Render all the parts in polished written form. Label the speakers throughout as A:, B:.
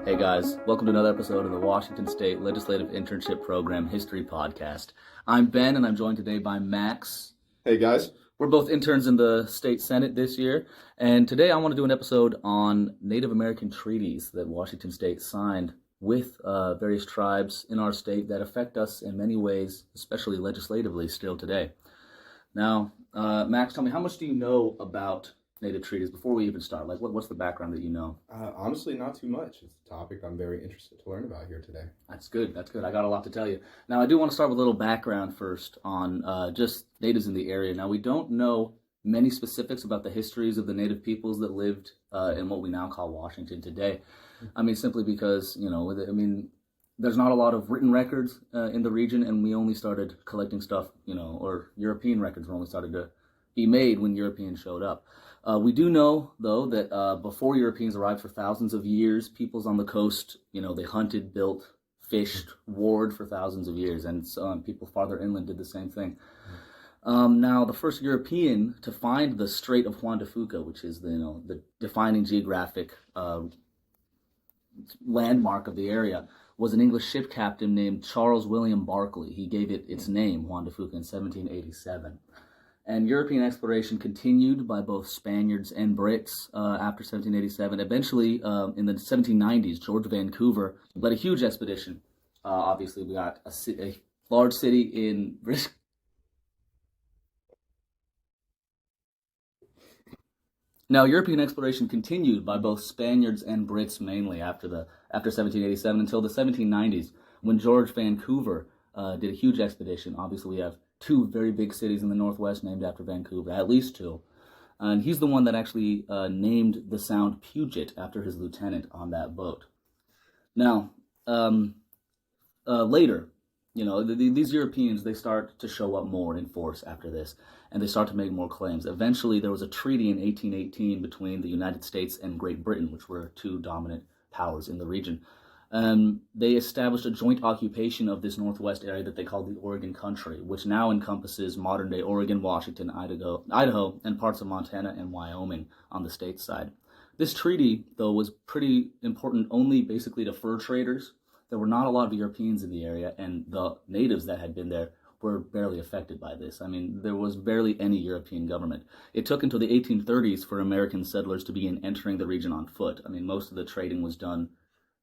A: Hey guys, welcome to another episode of the Washington State Legislative Internship Program History Podcast. I'm Ben and I'm joined today by Max.
B: Hey guys.
A: We're both interns in the state senate this year, and today I want to do an episode on Native American treaties that Washington State signed with various tribes in our state that affect us in many ways, especially legislatively still today. Now, Max, tell me, how much do you know about Native treaties before we even start? Like, what's the background that you know?
B: Honestly, not too much. It's a topic I'm very interested to learn about here today.
A: That's good. I got a lot to tell you. Now, I do want to start with a little background first on just natives in the area. Now, we don't know many specifics about the histories of the native peoples that lived in what we now call Washington today. I mean, simply because, there's not a lot of written records in the region, and we only started collecting stuff, or European records were only started to be made when Europeans showed up. We do know, though, that before Europeans arrived for thousands of years, peoples on the coast, they hunted, built, fished, warred for thousands of years, and people farther inland did the same thing. Now, the first European to find the Strait of Juan de Fuca, which is the defining geographic landmark of the area, was an English ship captain named Charles William Barclay. He gave it its name, Juan de Fuca, in 1787. And European exploration continued by both Spaniards and Brits after 1787. Eventually, in the 1790s, George Vancouver led a huge expedition. Obviously, we got a large city in British. Now, European exploration continued by both Spaniards and Brits mainly after 1787 until the 1790s, when George Vancouver did a huge expedition. Obviously, we have two very big cities in the Northwest named after Vancouver, at least two. And he's the one that actually named the sound Puget after his lieutenant on that boat. Now, later, these Europeans, they start to show up more in force after this, and they start to make more claims. Eventually, there was a treaty in 1818 between the United States and Great Britain, which were two dominant powers in the region. They established a joint occupation of this northwest area that they called the Oregon Country, which now encompasses modern-day Oregon, Washington, Idaho, and parts of Montana and Wyoming on the state side. This treaty, though, was pretty important only basically to fur traders. There were not a lot of Europeans in the area, and the natives that had been there were barely affected by this. I mean, there was barely any European government. It took until the 1830s for American settlers to begin entering the region on foot. I mean, most of the trading was done.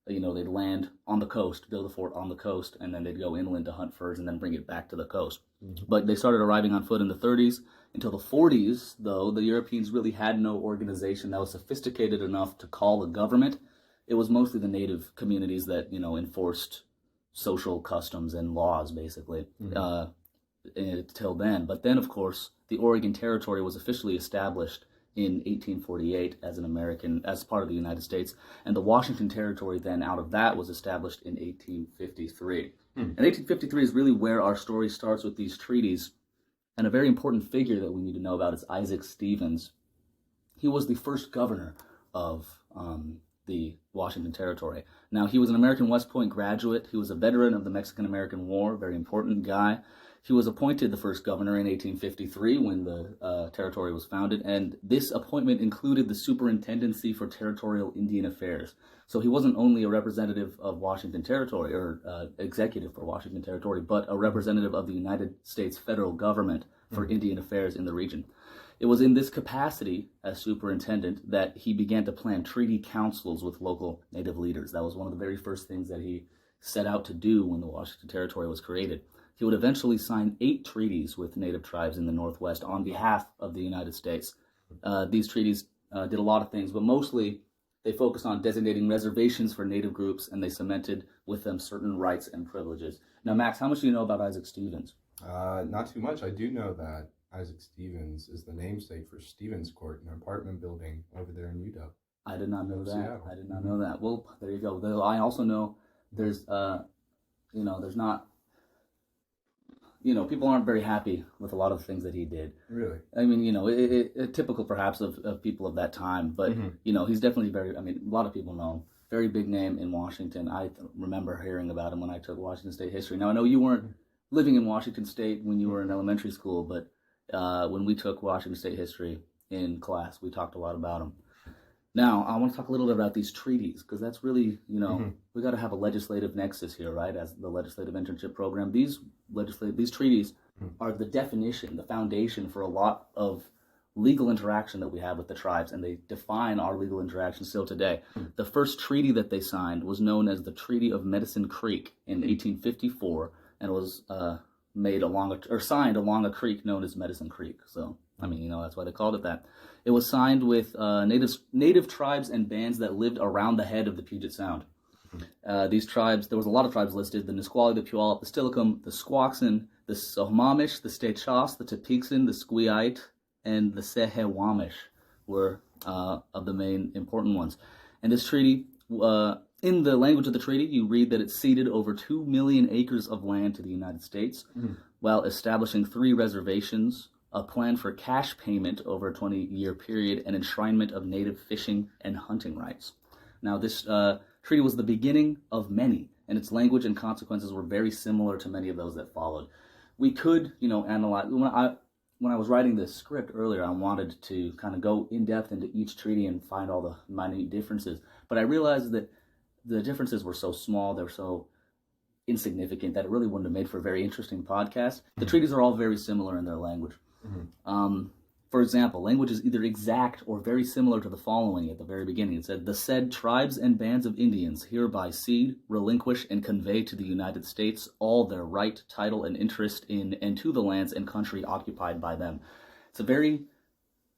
A: They'd land on the coast, build a fort on the coast, and then they'd go inland to hunt furs and then bring it back to the coast. Mm-hmm. But they started arriving on foot in the 30s. Until the 40s, though, the Europeans really had no organization that was sophisticated enough to call a government. It was mostly the native communities that, enforced social customs and laws, basically, till then. But then, of course, the Oregon Territory was officially established in 1848 as part of the United States, and the Washington Territory then out of that was established in 1853. And 1853 is really where our story starts with these treaties, and a very important figure that we need to know about is Isaac Stevens. He was the first governor of the Washington Territory. Now, he was an American West Point graduate. He was a veteran of the Mexican-American War, very important guy. He was appointed the first governor in 1853 when the territory was founded, and this appointment included the Superintendency for Territorial Indian Affairs. So he wasn't only a representative of Washington Territory, or executive for Washington Territory, but a representative of the United States federal government for Indian affairs in the region. It was in this capacity as superintendent that he began to plan treaty councils with local native leaders. That was one of the very first things that he set out to do when the Washington Territory was created. He would eventually sign 8 treaties with native tribes in the Northwest on behalf of the United States. These treaties did a lot of things, but mostly they focused on designating reservations for native groups, and they cemented with them certain rights and privileges. Now, Max, how much do you know about Isaac Stevens?
B: Not too much. I do know that Isaac Stevens is the namesake for Stevens Court, an apartment building over there in UW.
A: I did not know that.
B: Seattle.
A: I did not know that. Well, there you go. I also know there's not... people aren't very happy with a lot of the things that he did.
B: Really?
A: I mean, typical perhaps of people of that time, but, he's definitely a lot of people know him. Very big name in Washington. I remember hearing about him when I took Washington State history. Now, I know you weren't living in Washington State when you were in elementary school, but when we took Washington State history in class, we talked a lot about him. Now, I want to talk a little bit about these treaties because that's really,
B: Hmm.
A: we got to have a legislative nexus here, right? As the legislative internship program, these treaties are the definition, the foundation for a lot of legal interaction that we have with the tribes, and they define our legal interaction still today. The first treaty that they signed was known as the Treaty of Medicine Creek in 1854, and it was signed along a creek known as Medicine Creek. So, I mean, that's why they called it that. It was signed with native tribes and bands that lived around the head of the Puget Sound. These tribes, there was a lot of tribes listed: the Nisqually, the Puyallup, the Steilacoom, the Squaxin, the Sohmamish, the Stechas, the Tepixin, the Squeite, and the Sehewamish were of the main important ones. And this treaty, in the language of the treaty, you read that it ceded over 2 million acres of land to the United States, while establishing 3 reservations, a plan for cash payment over a 20-year period, and enshrinement of native fishing and hunting rights. Now, this treaty was the beginning of many, and its language and consequences were very similar to many of those that followed. We could, analyze. When I was writing this script earlier, I wanted to kind of go in depth into each treaty and find all the minute differences, but I realized that the differences were so small, they were so insignificant that it really wouldn't have made for a very interesting podcast. The treaties are all very similar in their language. For example, language is either exact or very similar to the following at the very beginning. It said, "The said tribes and bands of Indians hereby cede, relinquish, and convey to the United States all their right, title, and interest in and to the lands and country occupied by them." It's a very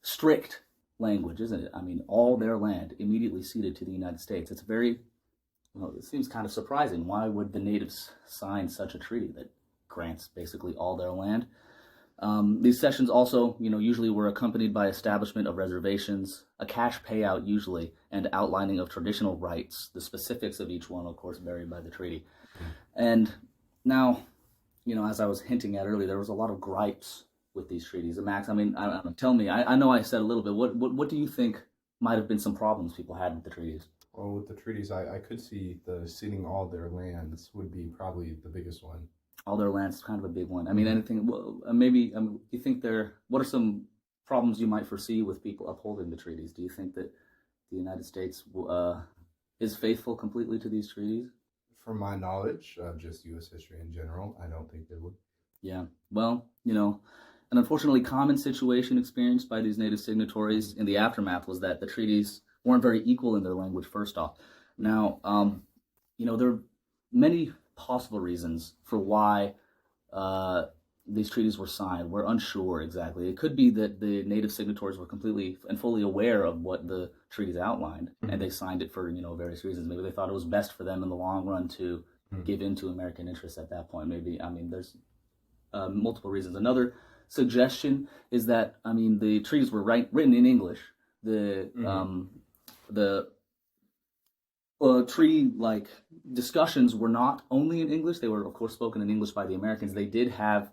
A: strict language, isn't it? I mean, all their land immediately ceded to the United States. It's very, it seems kind of surprising. Why would the natives sign such a treaty that grants basically all their land? These sessions also, usually were accompanied by establishment of reservations, a cash payout usually, and outlining of traditional rights. The specifics of each one, of course, varied by the treaty. And now, as I was hinting at earlier, there was a lot of gripes with these treaties. Max, I mean, tell me, I know I said a little bit. What do you think might have been some problems people had with the treaties?
B: Well, with the treaties, I could see the ceding all their lands would be probably the biggest one.
A: All their lands is kind of a big one. I mean, anything, well, maybe, you think what are some problems you might foresee with people upholding the treaties? Do you think that the United States is faithful completely to these treaties?
B: From my knowledge of just U.S. history in general, I don't think they would.
A: Yeah. Well, an unfortunately common situation experienced by these native signatories in the aftermath was that the treaties weren't very equal in their language, first off. Now, there are many possible reasons for why these treaties were signed. We're unsure exactly. It could be that the native signatories were completely and fully aware of what the treaties outlined, and they signed it for various reasons. Maybe they thought it was best for them in the long run to give in to American interests at that point. Maybe, there's multiple reasons. Another suggestion is that the treaties were written in English. The treaty discussions were not only in English. They were, of course, spoken in English by the Americans. They did have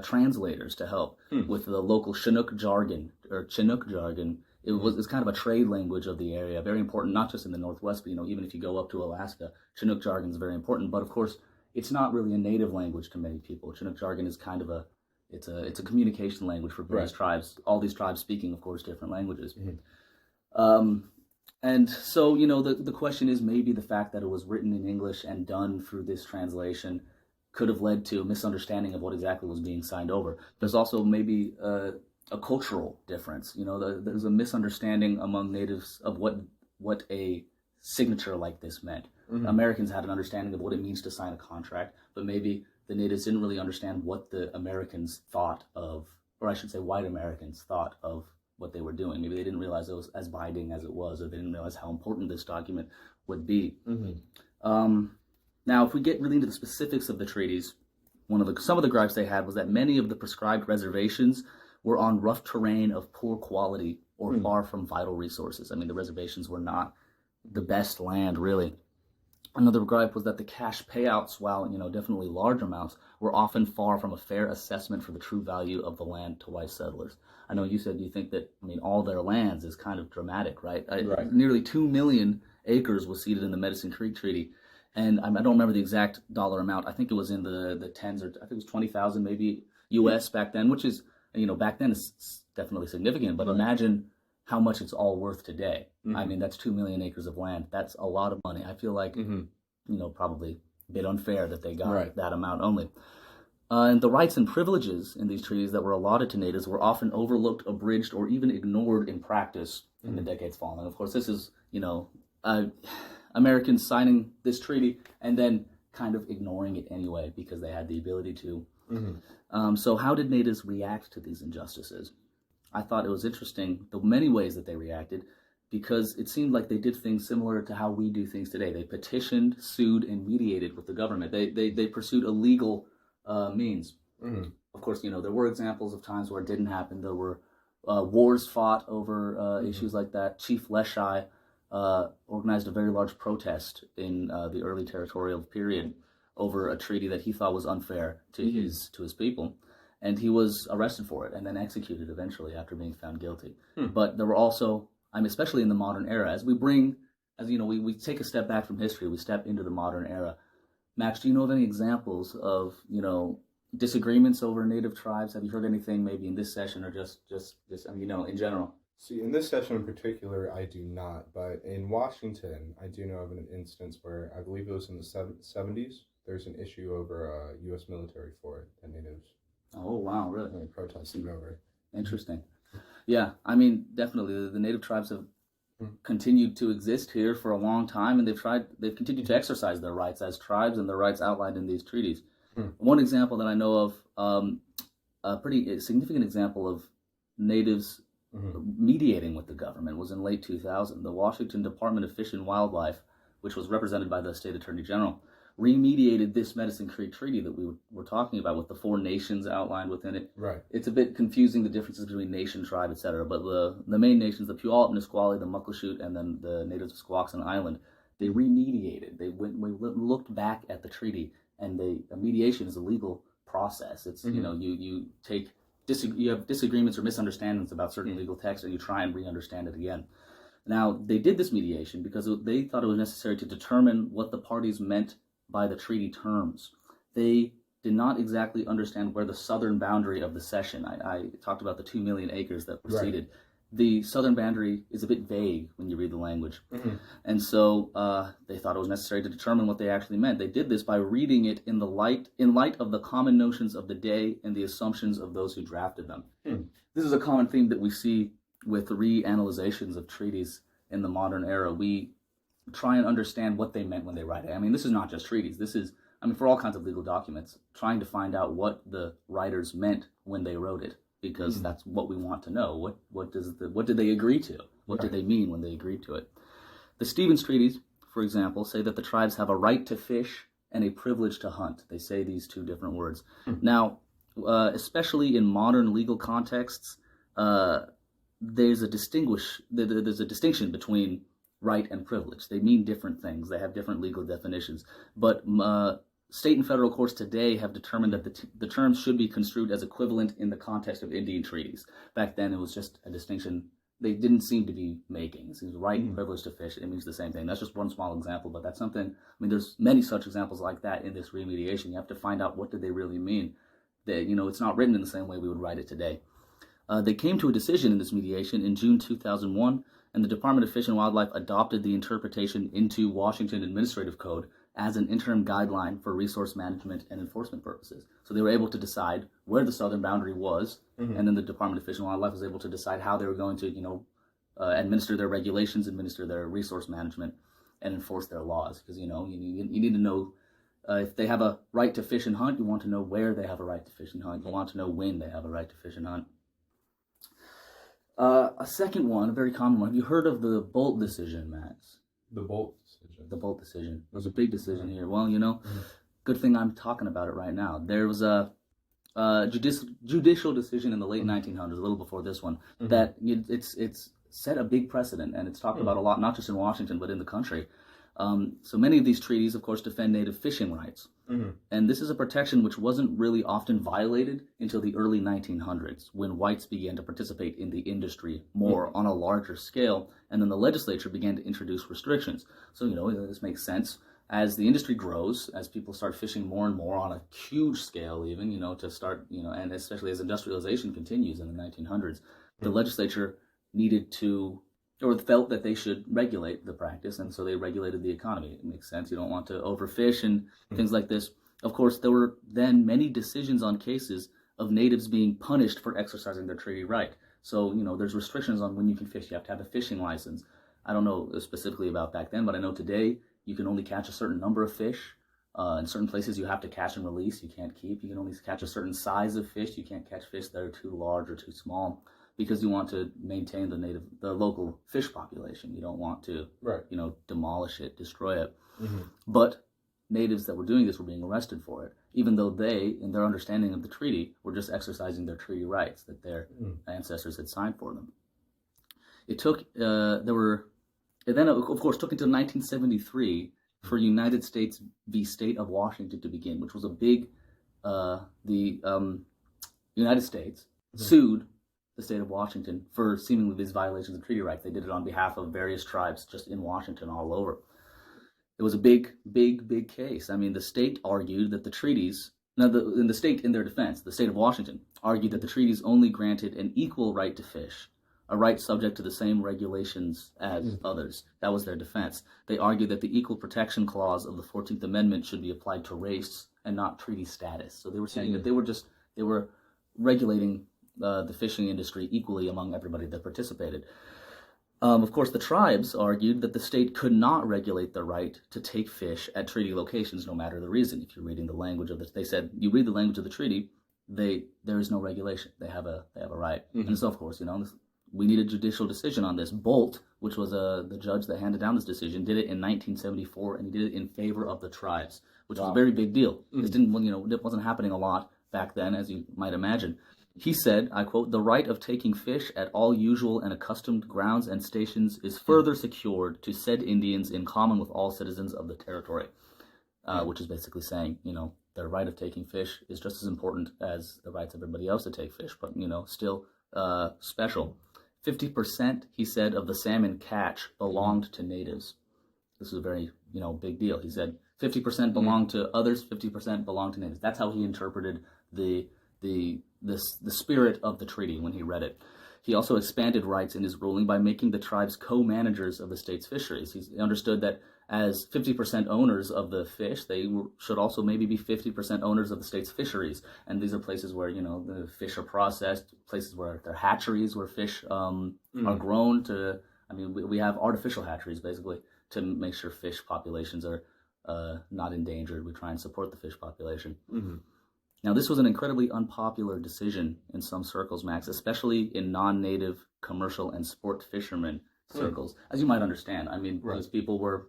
A: translators to help with the local Chinook jargon. It's kind of a trade language of the area, very important, not just in the Northwest, but even if you go up to Alaska, Chinook jargon is very important. But of course, it's not really a native language to many people. Chinook jargon is kind of it's a communication language for various tribes. All these tribes speaking, of course, different languages. And so, the question is, maybe the fact that it was written in English and done through this translation could have led to a misunderstanding of what exactly was being signed over. There's also maybe a cultural difference. There's a misunderstanding among natives of what a signature like this meant. Americans had an understanding of what it means to sign a contract, but maybe the natives didn't really understand what the Americans thought of, or I should say white Americans thought of what they were doing. Maybe they didn't realize it was as binding as it was, or they didn't realize how important this document would be. Now, if we get really into the specifics of the treaties, some of the gripes they had was that many of the prescribed reservations were on rough terrain of poor quality or far from vital resources. The reservations were not the best land, really. Another gripe was that the cash payouts, while definitely large amounts, were often far from a fair assessment for the true value of the land to white settlers. I know you said you think that all their lands is kind of dramatic, right?
B: Right.
A: Nearly 2 million acres was ceded in the Medicine Creek Treaty, and I don't remember the exact dollar amount. I think it was in the tens, or I think it was 20,000 maybe U.S. back then, which is back then is definitely significant. But imagine how much it's all worth today.
B: Mm-hmm.
A: I mean, that's 2 million acres of land. That's a lot of money. I feel like, probably a bit unfair that they got that amount only. And the rights and privileges in these treaties that were allotted to natives were often overlooked, abridged, or even ignored in practice in the decades following. Of course, this is, Americans signing this treaty and then kind of ignoring it anyway because they had the ability to. So how did natives react to these injustices? I thought it was interesting the many ways that they reacted, because it seemed like they did things similar to how we do things today. They petitioned, sued, and mediated with the government. They pursued a legal means. Of course, there were examples of times where it didn't happen. There were wars fought over issues like that. Chief Leshai organized a very large protest in the early territorial period over a treaty that he thought was unfair to his people. And he was arrested for it and then executed eventually after being found guilty. But there were also, especially in the modern era, we take a step back from history, we step into the modern era. Max, do you know of any examples of, disagreements over native tribes? Have you heard anything maybe in this session or just in general?
B: See, in this session in particular, I do not. But in Washington, I do know of an instance where I believe it was in the 70s. There's an issue over U.S. military for it, the natives.
A: Oh, wow, really?
B: They protested over it.
A: Interesting. Yeah, definitely. The native tribes have continued to exist here for a long time, and they've continued to exercise their rights as tribes and their rights outlined in these treaties. One example that I know of, a pretty significant example of natives mediating with the government, was in late 2000. The Washington Department of Fish and Wildlife, which was represented by the state attorney general, remediated this Medicine Creek Treaty that we were talking about with the 4 nations outlined within it.
B: Right.
A: It's a bit confusing, the differences between nation, tribe, etc. But the main nations, the Puyallup, Nisqually, the Muckleshoot, and then the natives of Squaxin Island, they remediated. We looked back at the treaty, and a mediation is a legal process. It's you have disagreements or misunderstandings about certain legal texts, and you try and re-understand it again. Now, they did this mediation because they thought it was necessary to determine what the parties meant by the treaty terms. They did not exactly understand where the southern boundary of the cession, I talked about the 2 million acres that were ceded. The southern boundary is a bit vague when you read the language. And so they thought it was necessary to determine what they actually meant. They did this by reading it in light of the common notions of the day and the assumptions of those who drafted them. This is a common theme that we see with reanalyzations of treaties in the modern era. We try and understand what they meant when they write it. This is not just treaties. This is, for all kinds of legal documents, trying to find out what the writers meant when they wrote it, because that's what we want to know. What did they agree to? What did they mean when they agreed to it? The Stevens Treaties, for example, say that the tribes have a right to fish and a privilege to hunt. They say these 2 different words. Now, especially in modern legal contexts, there's a distinction between right and privilege. They mean different things. They have different legal definitions. But state and federal courts today have determined that the terms should be construed as equivalent in the context of Indian treaties. Back then, it was just a distinction they didn't seem to be making. It seems right and privilege to fish, it means the same thing. That's just one small example, but that's something, there's many such examples like that in this remediation. You have to find out what did they really mean. It's not written in the same way we would write it today. They came to a decision in this mediation in June 2001, and the Department of Fish and Wildlife adopted the interpretation into Washington Administrative Code as an interim guideline for resource management and enforcement purposes. So they were able to decide where the southern boundary was, and then the Department of Fish and Wildlife was able to decide how they were going to, administer their regulations, administer their resource management, and enforce their laws. Because, you need to know if they have a right to fish and hunt, you want to know where they have a right to fish and hunt. You want to know when they have a right to fish and hunt. A second one, a very common one. Have you heard of the Bolt decision, Max?
B: The Bolt decision.
A: The Bolt decision. It was a big decision here. Well, good thing I'm talking about it right now. There was a judicial decision in the late 1900s, a little before this one, that it's set a big precedent, and it's talked about a lot, not just in Washington, but in the country. So many of these treaties, of course, defend native fishing rights. And this is a protection which wasn't really often violated until the early 1900s, when whites began to participate in the industry more on a larger scale, and then the legislature began to introduce restrictions. So, this makes sense. As the industry grows, as people start fishing more and more on a huge scale even, to start, and especially as industrialization continues in the 1900s, the legislature needed to, or felt that they should regulate the practice, and so they regulated the economy. It makes sense. You don't want to overfish and things like this. Of course, there were then many decisions on cases of natives being punished for exercising their treaty right. So, there's restrictions on when you can fish. You have to have a fishing license. I don't know specifically about back then, but I know today you can only catch a certain number of fish. In certain places, you have to catch and release. You can't keep. You can only catch a certain size of fish. You can't catch fish that are too large or too small, because you want to maintain the local fish population. You don't want to,
B: Right.
A: demolish it, destroy it.
B: Mm-hmm.
A: But natives that were doing this were being arrested for it, even though they, in their understanding of the treaty, were just exercising their treaty rights that their ancestors had signed for them. It took, it then, of course, took until 1973 for United States v. State of Washington to begin, which was a big, the United States sued the state of Washington for seemingly these violations of treaty rights. They did it on behalf of various tribes just in Washington all over. It was a big case. I mean, the state argued that the treaties, in the state, in their defense, the state of Washington argued that the treaties only granted an equal right to fish, a right subject to the same regulations as others. That was their defense. They argued that the Equal Protection Clause of the 14th Amendment should be applied to race and not treaty status. So they were saying that they were regulating the fishing industry equally among everybody that participated. Of course, the tribes argued that the state could not regulate the right to take fish at treaty locations, no matter the reason. If you're reading the language of they said, you read the language of the treaty, there is no regulation. They have a right. And so, of course, we need a judicial decision on this. Bolt, which was the judge that handed down this decision, did it in 1974, and he did it in favor of the tribes, which was a very big deal. This it wasn't happening a lot back then, as you might imagine. He said, I quote, "The right of taking fish at all usual and accustomed grounds and stations is further secured to said Indians in common with all citizens of the territory," which is basically saying, their right of taking fish is just as important as the rights of everybody else to take fish, but, still special. 50%, he said, of the salmon catch belonged to natives. This is a very, big deal. He said 50% belonged to others, 50% belonged to natives. That's how he interpreted the spirit of the treaty when he read it. He also expanded rights in his ruling by making the tribes co-managers of the state's fisheries. He understood that as 50% owners of the fish, they should also maybe be 50% owners of the state's fisheries. And these are places where, the fish are processed, places where they're hatcheries, where fish are grown to, we have artificial hatcheries, basically, to make sure fish populations are not endangered. We try and support the fish population. Mm-hmm. Now, this was an incredibly unpopular decision in some circles, Max, especially in non-native commercial and sport fishermen circles, as you might understand. Those people were,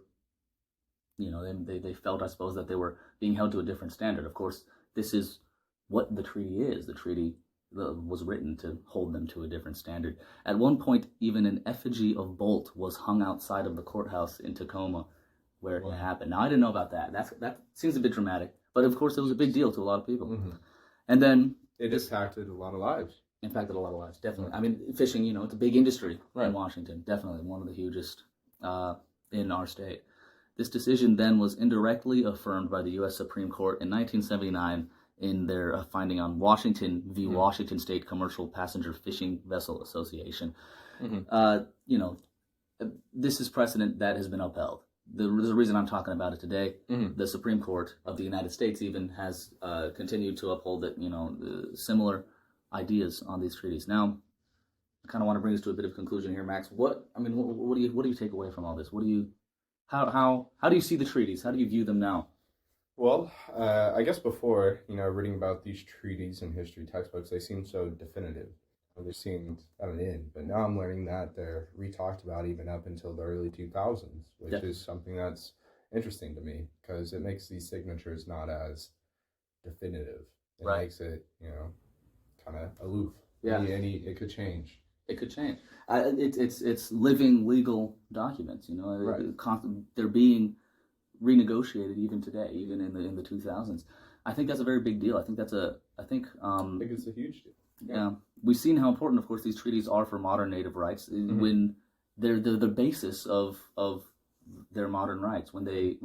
A: they felt, I suppose, that they were being held to a different standard. Of course, this is what the treaty is. The treaty was written to hold them to a different standard. At one point, even an effigy of Bolt was hung outside of the courthouse in Tacoma where it happened. Now, I didn't know about that. That seems a bit dramatic. But of course, it was a big deal to a lot of people. Mm-hmm. And then
B: it impacted a lot of lives.
A: Impacted a lot of lives, definitely. Fishing, it's a big industry in Washington. Definitely one of the hugest in our state. This decision then was indirectly affirmed by the U.S. Supreme Court in 1979 in their finding on Washington v. Washington State Commercial Passenger Fishing Vessel Association. Mm-hmm. This is precedent that has been upheld. There's a reason I'm talking about it today. Mm-hmm. The Supreme Court of the United States even has continued to uphold it, similar ideas on these treaties. Now, I kind of want to bring us to a bit of conclusion here, Max. What do you take away from all this? How do you see the treaties? How do you view them now?
B: Well, I guess before, reading about these treaties in history textbooks, they seem so definitive. They seemed at an end, but now I'm learning that they're re-talked about even up until the early 2000s, which is something that's interesting to me because it makes these signatures not as definitive. It makes it, kind of aloof. Yeah, it could change.
A: It could change. It's living legal documents. They're being renegotiated even today, even in the 2000s. I think that's a very big deal. I think it's
B: a huge deal.
A: Yeah, we've seen how important, of course, these treaties are for modern native rights. Mm-hmm. When they're the basis of their modern rights. When they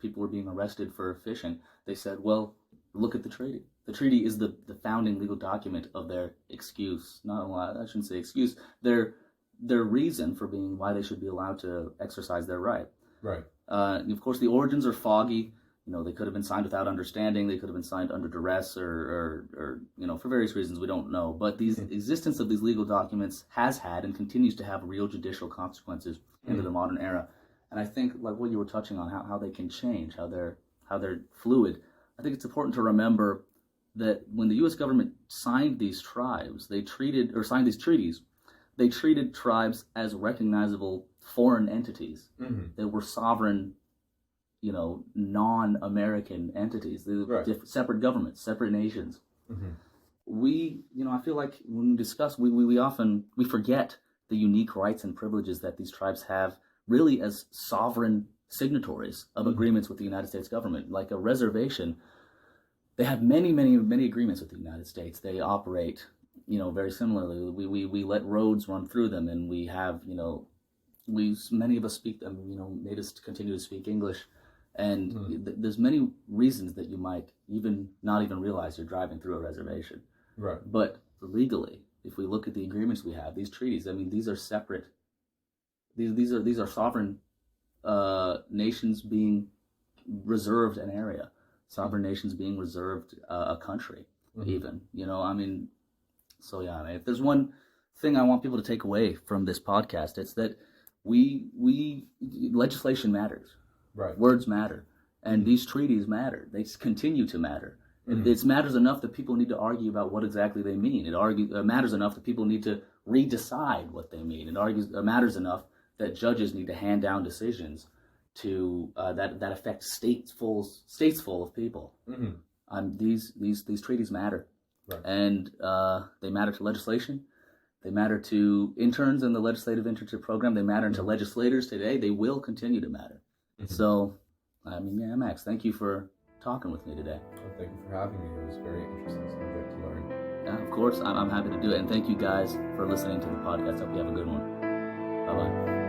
A: people were being arrested for fishing, they said, "Well, look at the treaty. The treaty is the founding legal document of their excuse. I shouldn't say excuse. Their their reason for being, why they should be allowed to exercise their right.
B: Right.
A: Of course, the origins are foggy. They could have been signed without understanding. They could have been signed under duress, or for various reasons we don't know. But the existence of these legal documents has had and continues to have real judicial consequences into the modern era. And I think, like what you were touching on, how they can change, how they're fluid. I think it's important to remember that when the U.S. government signed these tribes, signed these treaties, they treated tribes as recognizable foreign entities. They were sovereign, non-American entities. They were separate governments, separate nations. I feel like when we discuss, we often forget the unique rights and privileges that these tribes have, really as sovereign signatories of agreements with the United States government. Like a reservation, they have many, many, many agreements with the United States. They operate, very similarly. We let roads run through them, and we have, many of us speak, natives continue to speak English, and there's many reasons that you might not even realize you're driving through a reservation.
B: Right.
A: But legally, if we look at the agreements we have, these treaties, these are separate. These are sovereign nations being reserved an area, sovereign nations being reserved a country, even. So yeah. If there's one thing I want people to take away from this podcast, it's that legislation matters.
B: Right.
A: Words matter, and these treaties matter. They continue to matter. It matters enough that people need to argue about what exactly they mean. It matters enough that people need to redecide what they mean. It matters enough that judges need to hand down decisions to that affect states full of people. These treaties matter,
B: right.
A: And they matter to legislation. They matter to interns in the legislative internship program. They matter to legislators today. They will continue to matter. So, Max, thank you for talking with me today.
B: Well, thank you for having me. It was very interesting subject to learn.
A: Yeah, of course. I'm happy to do it. And thank you guys for listening to the podcast. Hope you have a good one. Bye-bye.